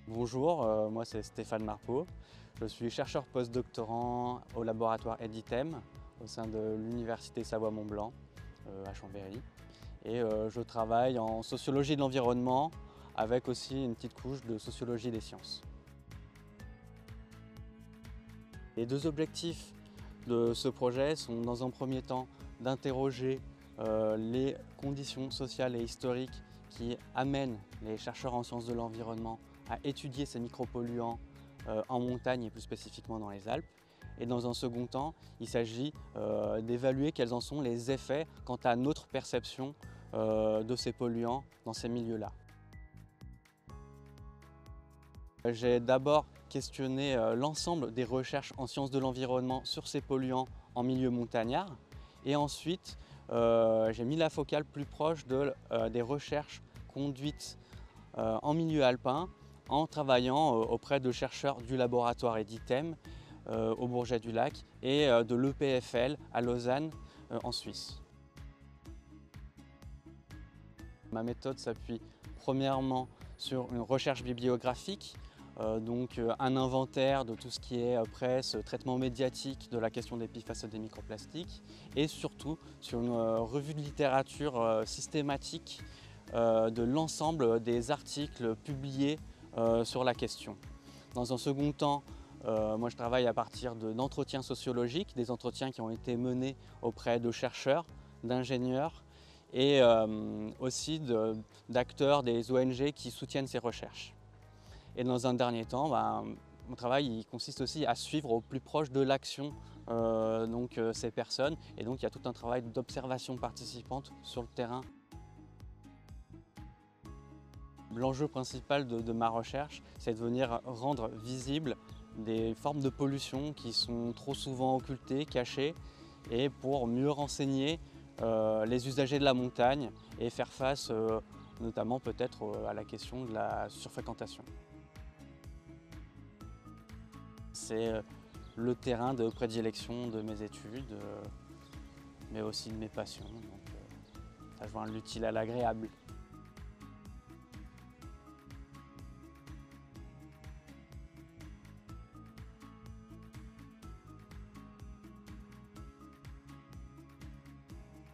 Bonjour, moi c'est Stéphane Marpeau. Je suis chercheur postdoctorant au laboratoire EDITEM au sein de l'Université Savoie-Mont-Blanc à Chambéry. Et je travaille en sociologie de l'environnement avec aussi une petite couche de sociologie des sciences. Les deux objectifs de ce projet sont dans un premier temps d'interroger les conditions sociales et historiques qui amènent les chercheurs en sciences de l'environnement à étudier ces micropolluants en montagne et plus spécifiquement dans les Alpes. Et dans un second temps, il s'agit d'évaluer quels en sont les effets quant à notre perception de ces polluants dans ces milieux-là. J'ai d'abord questionné l'ensemble des recherches en sciences de l'environnement sur ces polluants en milieu montagnard. Et ensuite, j'ai mis la focale plus proche des recherches conduites en milieu alpin en travaillant auprès de chercheurs du laboratoire EDITEM au Bourget-du-Lac et de l'EPFL à Lausanne en Suisse. Ma méthode s'appuie premièrement sur une recherche bibliographique, donc un inventaire de tout ce qui est presse, traitement médiatique de la question des PFAS et des microplastiques et surtout sur une revue de littérature systématique de l'ensemble des articles publiés sur la question. Dans un second temps, moi je travaille à partir d'entretiens sociologiques, des entretiens qui ont été menés auprès de chercheurs, d'ingénieurs et aussi d'acteurs des ONG qui soutiennent ces recherches. Et dans un dernier temps, mon travail il consiste aussi à suivre au plus proche de l'action ces personnes, et donc il y a tout un travail d'observation participante sur le terrain. L'enjeu principal de ma recherche, c'est de venir rendre visibles des formes de pollution qui sont trop souvent occultées, cachées, et pour mieux renseigner les usagers de la montagne et faire face notamment peut-être à la question de la surfréquentation. C'est le terrain de prédilection de mes études, mais aussi de mes passions. Donc, ça joint l'utile à l'agréable.